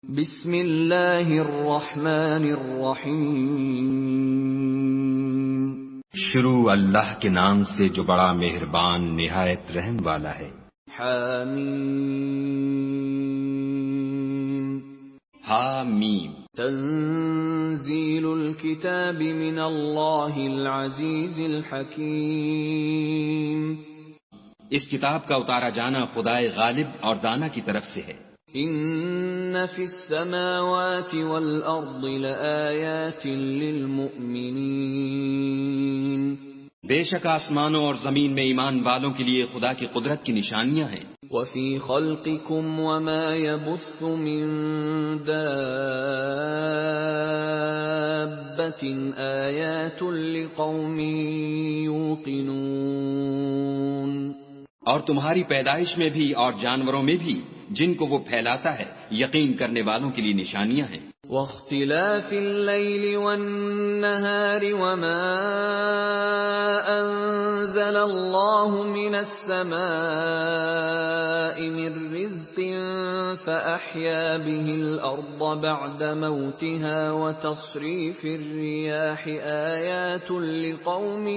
بسم اللہ الرحمن الرحیم۔ شروع اللہ کے نام سے جو بڑا مہربان نہایت رحم والا ہے۔ حامیم۔ حامیم۔ تنزیل الکتاب من اللہ العزیز الحکیم۔ اس کتاب کا اتارا جانا خدائے غالب اور دانا کی طرف سے ہے۔ ان فی السماوات والارض لآیات للمؤمنین۔ بے شک آسمانوں اور زمین میں ایمان والوں کے لیے خدا کی قدرت کی نشانیاں ہیں۔ وفی خلقکم وما يبث من دابۃ آیات لقوم یوقنون۔ اور تمہاری پیدائش میں بھی اور جانوروں میں بھی جن کو وہ پھیلاتا ہے یقین کرنے والوں کے لیے نشانیاں ہیں۔ واختلاف اللیل والنہار وما انزل اللہ من السماء من رزق فأحیا به الارض بعد موتها وتصریف الریاح آیات لقوم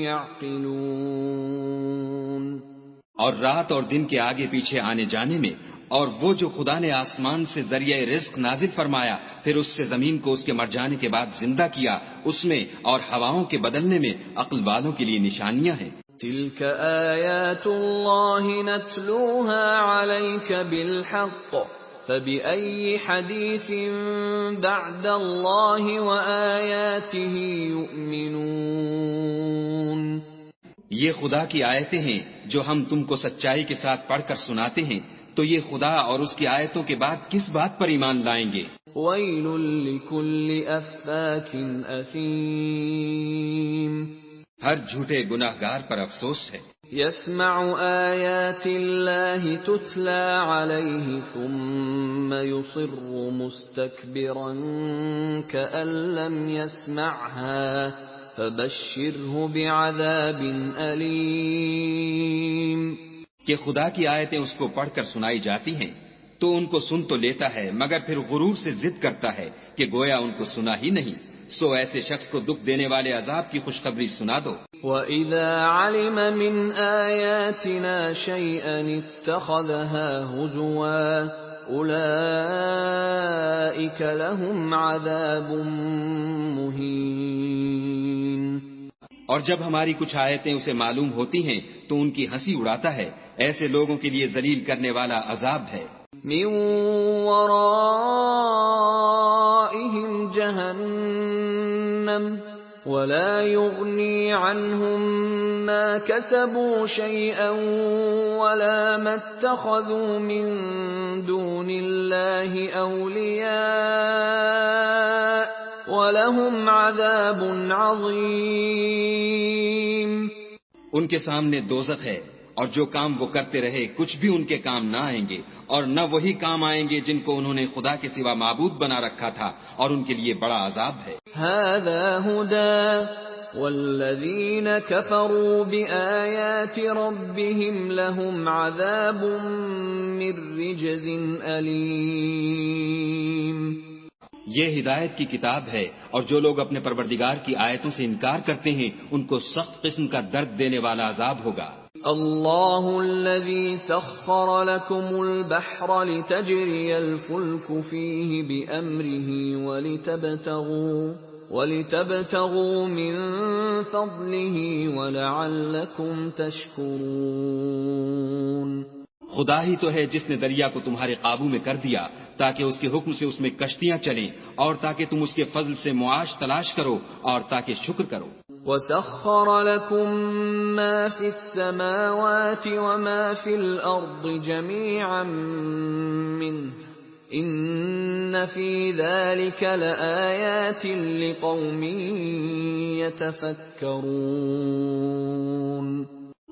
یعقلون۔ اور رات اور دن کے آگے پیچھے آنے جانے میں، اور وہ جو خدا نے آسمان سے ذریعہ رزق نازل فرمایا پھر اس سے زمین کو اس کے مر جانے کے بعد زندہ کیا، اس میں اور ہواؤں کے بدلنے میں عقل والوں کے لیے نشانیاں ہیں۔ تلک آیات اللہ نتلوها علیک بالحق فبأي حدیث بعد اللہ وآیاته یؤمنون۔ یہ خدا کی آیتیں ہیں جو ہم تم کو سچائی کے ساتھ پڑھ کر سناتے ہیں، تو یہ خدا اور اس کی آیتوں کے بعد کس بات پر ایمان لائیں گے؟ ویل لکل افاک اثیم۔ ہر جھوٹے گناہگار پر افسوس ہے۔ یسمع آیات اللہ تتلی علیہ ثم یصر مستکبرا کأن لم یسمعها فبشرہ بعذاب علیم۔ کہ خدا کی آیتیں اس کو پڑھ کر سنائی جاتی ہیں تو ان کو سن تو لیتا ہے مگر پھر غرور سے ضد کرتا ہے کہ گویا ان کو سنا ہی نہیں، سو ایسے شخص کو دکھ دینے والے عذاب کی خوشخبری سنا دو۔ وَإِذَا عَلِمَ مِنْ آيَاتِنَا شَيْئًا اتَّخَذَهَا هُزُوًا أُولَئِكَ لَهُمْ عَذَابٌ مُهِينٌ۔ اور جب ہماری کچھ آیتیں اسے معلوم ہوتی ہیں تو ان کی ہنسی اڑاتا ہے، ایسے لوگوں کے لیے ذلیل کرنے والا عذاب ہے۔ من ورائهم جہنم ولا يغني عنهم ما كسبوا شيئا ولا ما اتخذوا من دون الله أولياء وَلَهُمْ عَذَابٌ عَظِيمٌ۔ ان کے سامنے دوزخ ہے، اور جو کام وہ کرتے رہے کچھ بھی ان کے کام نہ آئیں گے، اور نہ وہی کام آئیں گے جن کو انہوں نے خدا کے سوا معبود بنا رکھا تھا، اور ان کے لیے بڑا عذاب ہے۔ هَذَا هُدًى وَالَّذِينَ كَفَرُوا بِآيَاتِ رَبِّهِمْ لَهُمْ عَذَابٌ مِّن رِّجْزٍ أَلِيمٌ۔ یہ ہدایت کی کتاب ہے، اور جو لوگ اپنے پروردگار کی آیتوں سے انکار کرتے ہیں ان کو سخت قسم کا درد دینے والا عذاب ہوگا۔ اللہ الذی سخر لکم البحر لتجری الفلک فیہ بأمرہ ولتبتغوا من فضلہ ولعلکم تشکرون۔ خدا ہی تو ہے جس نے دریا کو تمہارے قابو میں کر دیا تاکہ اس کے حکم سے اس میں کشتیاں چلیں، اور تاکہ تم اس کے فضل سے معاش تلاش کرو اور تاکہ شکر کرو۔ وَسَخَّرَ لَكُم مَّا فِي السَّمَاوَاتِ وَمَا فِي الْأَرْضِ جَمِيعًا مِّنْهُ إِنَّ فِي ذَلِكَ لَآيَاتٍ لِقَوْمٍ يَتَفَكَّرُونَ۔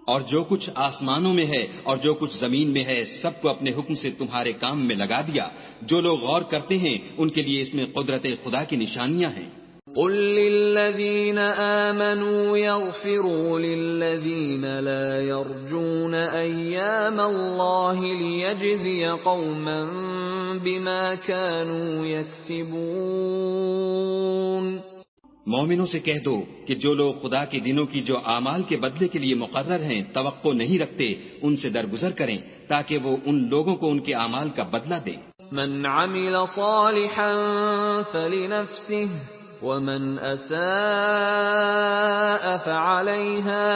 اور جو کچھ آسمانوں میں ہے اور جو کچھ زمین میں ہے سب کو اپنے حکم سے تمہارے کام میں لگا دیا، جو لوگ غور کرتے ہیں ان کے لیے اس میں قدرت خدا کی نشانیاں ہیں۔ قل للذین آمنوا یغفروا للذین لا یرجون ایام اللہ لیجزی قوما بما كانوا یکسبون. مومنوں سے کہہ دو کہ جو لوگ خدا کے دنوں کی جو اعمال کے بدلے کے لیے مقرر ہیں توقع نہیں رکھتے ان سے درگزر کریں تاکہ وہ ان لوگوں کو ان کے اعمال کا بدلہ دے. من عمل صالحا فلنفسه ومن اساء فعليها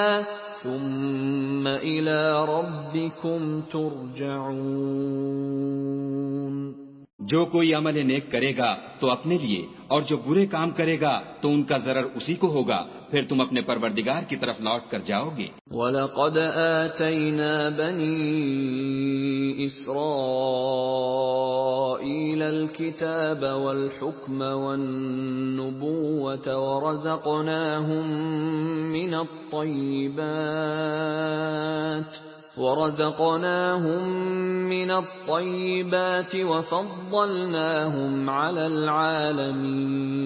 ثم الى ربكم ترجعون. جو کوئی عمل نیک کرے گا تو اپنے لیے اور جو برے کام کرے گا تو ان کا ضرر اسی کو ہوگا پھر تم اپنے پروردگار کی طرف لوٹ کر جاؤ گے. وَلَقَدْ آتَيْنَا بَنِي إِسْرَائِيلَ الْكِتَابَ وَالْحُكْمَ وَالنُّبُوَّةَ ورزقناهم من الطيبات وفضلناهم على العالمين.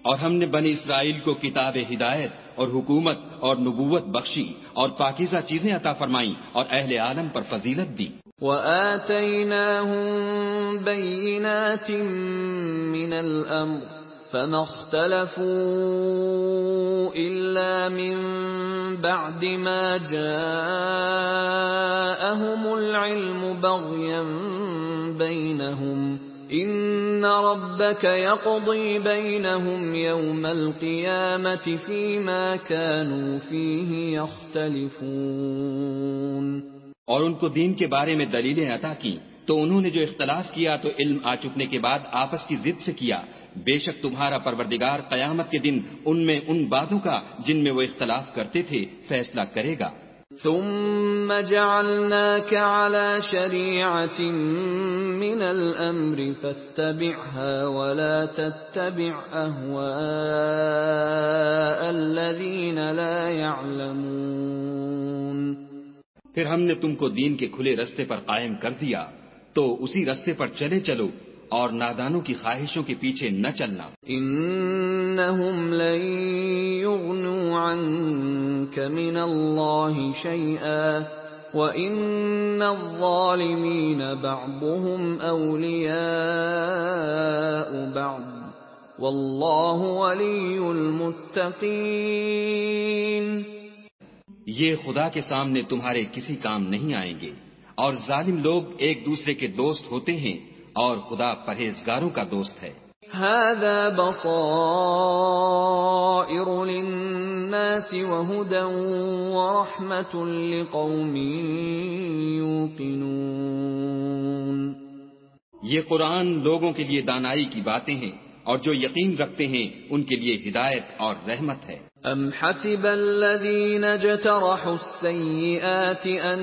اور ہم نے بنی اسرائیل کو کتاب ہدایت اور حکومت اور نبوت بخشی اور پاکیزہ چیزیں عطا فرمائیں اور اہل عالم پر فضیلت دی. وآتيناهم بينات من الأمر فما اختلفوا إلا من بعد ما جاءهم العلم بغيا بينهم إن ربك يقضي بينهم يوم القيامة فيما كانوا فيه يختلفون. اور ان کو دین کے بارے میں دلیلیں عطا کی تو انہوں نے جو اختلاف کیا تو علم آ چکنے کے بعد آپس کی ضد سے کیا. بے شک تمہارا پروردگار قیامت کے دن ان میں ان باتوں کا جن میں وہ اختلاف کرتے تھے فیصلہ کرے گا. ثم جعلناك على شريعة من الأمر فاتبعها ولا تتبع أهواء الذين لا يعلمون. پھر ہم نے تم کو دین کے کھلے رستے پر قائم کر دیا تو اسی رستے پر چلے چلو اور نادانوں کی خواہشوں کے پیچھے نہ چلنا. انہم لن یغنوا عنک من اللہ شیئا وان الظالمین بعضهم اولیاء بعض واللہ ولی المتقین. یہ خدا کے سامنے تمہارے کسی کام نہیں آئیں گے اور ظالم لوگ ایک دوسرے کے دوست ہوتے ہیں اور خدا پرہیزگاروں کا دوست ہے. هذا بصائر للناس وهدى ورحمة لقوم يوقنون. یہ قرآن لوگوں کے لیے دانائی کی باتیں ہیں اور جو یقین رکھتے ہیں ان کے لیے ہدایت اور رحمت ہے. ام حسب الذين اجترحوا السيئات ان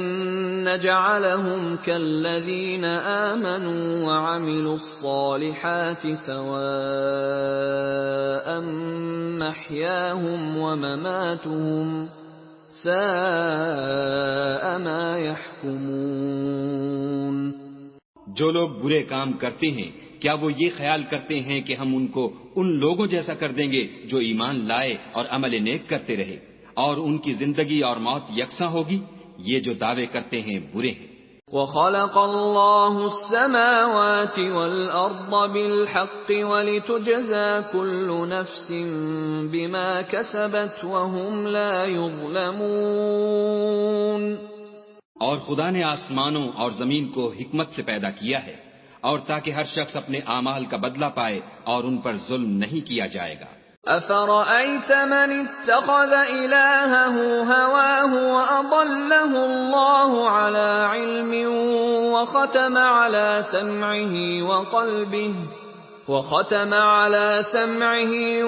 نجعلهم كالذين آمنوا وعملوا الصالحات سواء محياهم ومماتهم ساء ما يحكمون. جو لوگ برے کام کرتے ہیں کیا وہ یہ خیال کرتے ہیں کہ ہم ان کو ان لوگوں جیسا کر دیں گے جو ایمان لائے اور عمل نیک کرتے رہے اور ان کی زندگی اور موت یکساں ہوگی؟ یہ جو دعوے کرتے ہیں برے ہیں. وَخَلَقَ اللَّهُ السَّمَاوَاتِ وَالْأَرْضَ بِالْحَقِّ وَلِتُجْزَى كُلُّ نَفْسٍ بِمَا كَسَبَتْ وَهُمْ لَا يُظْلَمُونَ. اور خدا نے آسمانوں اور زمین کو حکمت سے پیدا کیا ہے اور تاکہ ہر شخص اپنے اعمال کا بدلہ پائے اور ان پر ظلم نہیں کیا جائے گا. أَفَرَأَيْتَ مَنِ اتَّخَذَ إِلَٰهَهُ هَوَاهُ وَأَضَلَّهُ اللَّهُ عَلَىٰ عِلْمٍ وَخَتَمَ عَلَىٰ سَمْعِهِ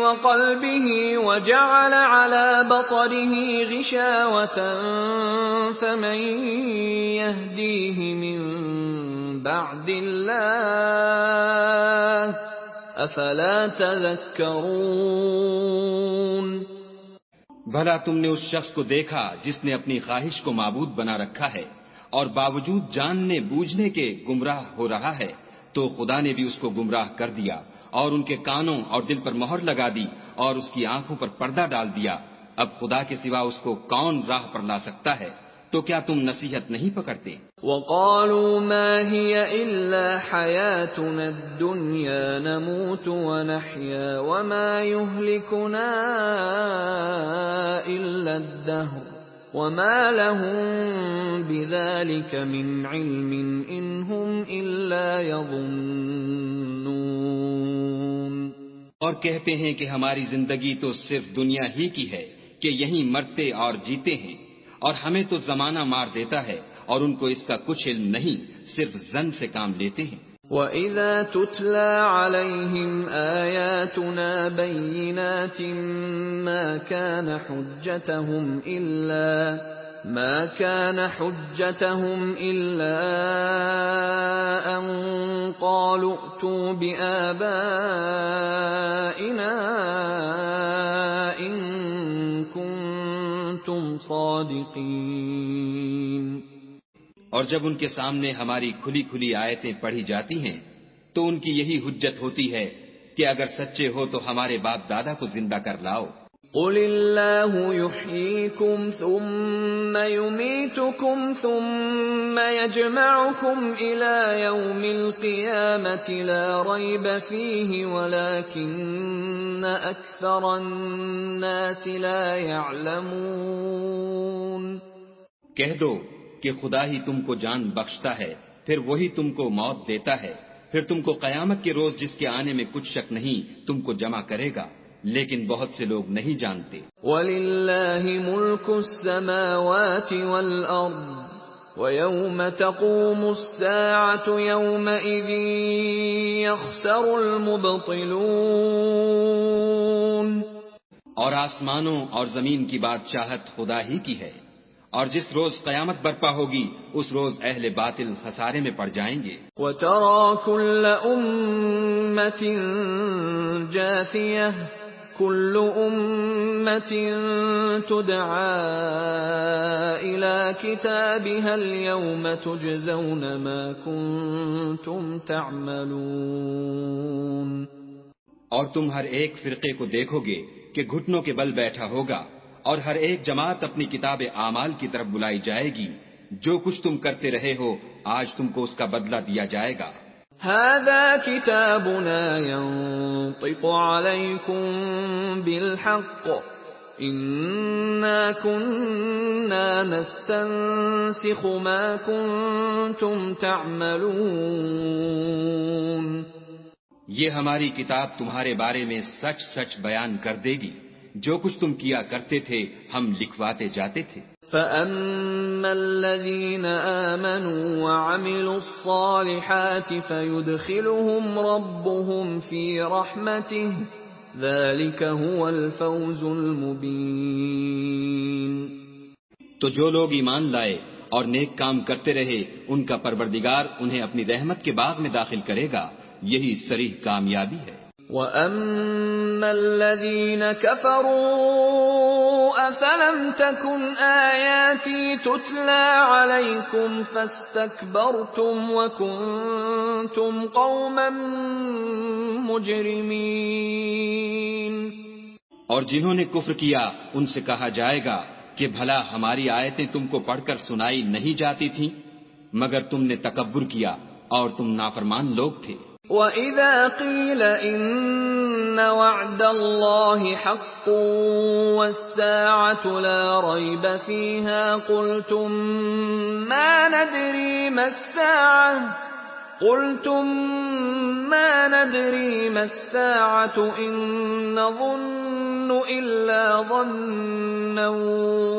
وَقَلْبِهِ وَجَعَلَ عَلَىٰ بَصَرِهِ غِشَاوَةً فَمَن يَهْدِيهِ مِن بَعْدِ اللَّهِ افلا تذکرون. بھلا تم نے اس شخص کو دیکھا جس نے اپنی خواہش کو معبود بنا رکھا ہے اور باوجود جاننے بوجھنے کے گمراہ ہو رہا ہے تو خدا نے بھی اس کو گمراہ کر دیا اور ان کے کانوں اور دل پر مہر لگا دی اور اس کی آنکھوں پر پردہ ڈال دیا، اب خدا کے سوا اس کو کون راہ پر لا سکتا ہے؟ تو کیا تم نصیحت نہیں پکڑتے؟ وقالوا ما هي إلا حياتنا الدنيا نموت ونحيا وما يهلكنا إلا الدهر وما لهم بذلك من علم إن هم إلا يظنون۔ اور کہتے ہیں کہ ہماری زندگی تو صرف دنیا ہی کی ہے کہ یہیں مرتے اور جیتے ہیں، اور ہمیں تو زمانہ مار دیتا ہے اور ان کو اس کا کچھ علم نہیں، صرف ظن سے کام لیتے ہیں۔ وَإِذَا تُتْلَى عَلَيْهِمْ آيَاتُنَا بَيِّنَاتٍ مَا كَانَ حُجَّتَهُمْ إِلَّا أَن قَالُوا ائْتُوا بِآبَائِنَا إِن كُنتُمْ صَادِقِينَ۔ اور جب ان کے سامنے ہماری کھلی کھلی آیتیں پڑھی جاتی ہیں تو ان کی یہی حجت ہوتی ہے کہ اگر سچے ہو تو ہمارے باپ دادا کو زندہ کر لاؤ۔ قُلِ اللَّهُ يُحْيِيكُمْ ثُمَّ يُمِيتُكُمْ ثُمَّ يَجْمَعُكُمْ إِلَى يَوْمِ الْقِيَامَةِ لَا رَيْبَ فِيهِ وَلَكِنَّ أَكْثَرَ النَّاسِ لَا يَعْلَمُونَ۔ کہہ دو کہ خدا ہی تم کو جان بخشتا ہے، پھر وہی تم کو موت دیتا ہے، پھر تم کو قیامت کے روز جس کے آنے میں کچھ شک نہیں تم کو جمع کرے گا، لیکن بہت سے لوگ نہیں جانتے۔ وَلِلَّهِ مُلْكُ السَّمَاوَاتِ وَالْأَرْضِ وَيَوْمَ تَقُومُ السَّاعَةُ يَوْمَئِذٍ يَخْسَرُ الْمُبْطِلُونَ۔ اور آسمانوں اور زمین کی بادشاہت خدا ہی کی ہے، اور جس روز قیامت برپا ہوگی اس روز اہل باطل خسارے میں پڑ جائیں گے۔ وَتَرَى كُلَّ أُمَّةٍ جَاثِيَةً كُلُّ أُمَّةٍ تُدْعَى إِلَى كِتَابِهَا الْيَوْمَ تُجْزَوْنَ مَا كُنتُمْ تَعْمَلُونَ۔ اور تم ہر ایک فرقے کو دیکھو گے کہ گھٹنوں کے بل بیٹھا ہوگا، اور ہر ایک جماعت اپنی کتاب اعمال کی طرف بلائی جائے گی، جو کچھ تم کرتے رہے ہو آج تم کو اس کا بدلہ دیا جائے گا۔ هذا كتابنا ينطق عليكم بالحق إنا كنا نستنسخ ما كنتم تعملون۔ یہ ہماری کتاب تمہارے بارے میں سچ سچ بیان کر دے گی، جو کچھ تم کیا کرتے تھے ہم لکھواتے جاتے تھے۔ فَأَمَّا الَّذِينَ آمَنُوا وَعَمِلُوا الصَّالِحَاتِ فَيُدْخِلُهُمْ رَبُّهُمْ فِي رَحْمَتِهِ ذَلِكَ هُوَ الْفَوْزُ الْمُبِينُ۔ تو جو لوگ ایمان لائے اور نیک کام کرتے رہے ان کا پروردگار انہیں اپنی رحمت کے باغ میں داخل کرے گا، یہی صریح کامیابی ہے۔ وَأَمَّا الَّذِينَ كَفَرُوا أَفَلَمْ تَكُنْ آيَاتِي تُتْلَى عَلَيْكُمْ فَاسْتَكْبَرْتُمْ وَكُنْتُمْ قَوْمًا مُجْرِمِينَ۔ اور جنہوں نے کفر کیا ان سے کہا جائے گا کہ بھلا ہماری آیتیں تم کو پڑھ کر سنائی نہیں جاتی تھیں، مگر تم نے تکبر کیا اور تم نافرمان لوگ تھے۔ وَإِذَا قِيلَ إِنَّ وَعْدَ اللَّهِ حَقٌّ وَالسَّاعَةُ لَا رَيْبَ فِيهَا قُلْتُم مَّا نَدْرِي مَا السَّاعَةُ إِن نَّظُنُّ إِلَّا ظَنًّا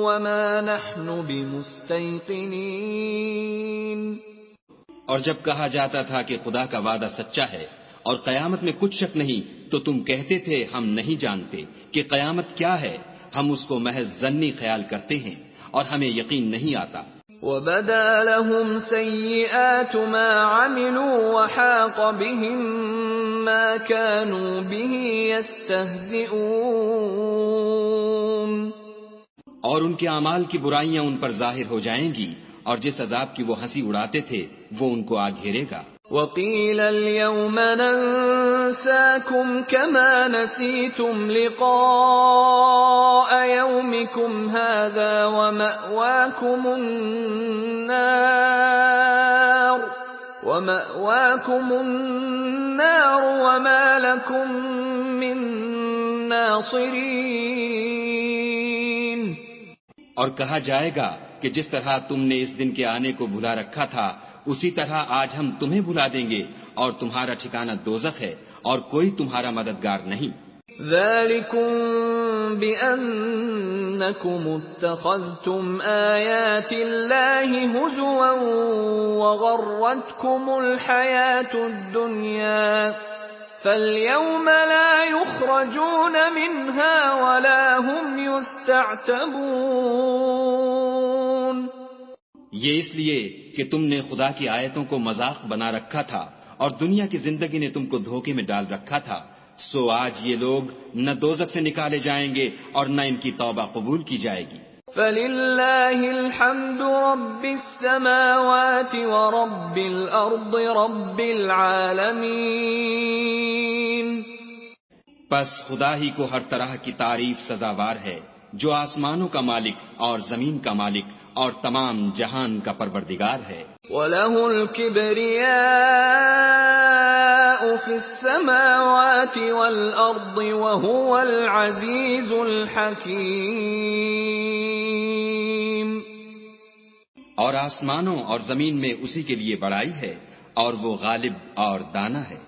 وَمَا نَحْنُ بِمُسْتَيْقِنِينَ۔ اور جب کہا جاتا تھا کہ خدا کا وعدہ سچا ہے اور قیامت میں کچھ شک نہیں تو تم کہتے تھے ہم نہیں جانتے کہ قیامت کیا ہے، ہم اس کو محض ظنی خیال کرتے ہیں اور ہمیں یقین نہیں آتا۔ وَبَدَا لَهُمْ سَيِّئَاتُ مَا عَمِلُوا وَحَاقَ بِهِم مَّا كَانُوا بِهِ يَسْتَهْزِئُونَ۔ اور ان کے اعمال کی برائیاں ان پر ظاہر ہو جائیں گی، اور جس عذاب کی وہ ہنسی اڑاتے تھے وہ ان کو آ گھیرے گا۔ وَقِيلَ الْيَوْمَ نَنسَاكُمْ كَمَا نَسِيتُمْ لِقَاءَ يَوْمِكُمْ هَذَا وَمَأْوَاكُمُ النَّارُ وَمَا لَكُمْ مِن نَاصِرِينَ۔ اور کہا جائے گا کہ جس طرح تم نے اس دن کے آنے کو بھلا رکھا تھا اسی طرح آج ہم تمہیں بھلا دیں گے، اور تمہارا ٹھکانہ دوزخ ہے اور کوئی تمہارا مددگار نہیں۔ ذَلِكُمْ بِأَنَّكُمُ اتَّخَذْتُمْ آيَاتِ اللَّهِ هُزُوًا وَغَرَّتْكُمُ الْحَيَاةُ الدُّنْيَا فَالْيَوْمَ لَا يُخْرَجُونَ مِنْهَا وَلَا هُمْ يُسْتَعْتَبُونَ۔ یہ اس لیے کہ تم نے خدا کی آیتوں کو مذاق بنا رکھا تھا اور دنیا کی زندگی نے تم کو دھوکے میں ڈال رکھا تھا، سو آج یہ لوگ نہ دوزخ سے نکالے جائیں گے اور نہ ان کی توبہ قبول کی جائے گی۔ فَلِلَّهِ الْحَمْدُ رَبِّ السَّمَاوَاتِ وَرَبِّ الْأَرْضِ رَبِّ الْعَالَمِينَ۔ پس خدا ہی کو ہر طرح کی تعریف سزاوار ہے، جو آسمانوں کا مالک اور زمین کا مالک اور تمام جہان کا پروردگار ہے۔ وَلَهُ الْكِبْرِيَاءُ فِي السَّمَاوَاتِ وَالْأَرْضِ وَهُوَ الْعَزِيزُ الْحَكِيمُ۔ اور آسمانوں اور زمین میں اسی کے لیے بڑائی ہے اور وہ غالب اور دانا ہے۔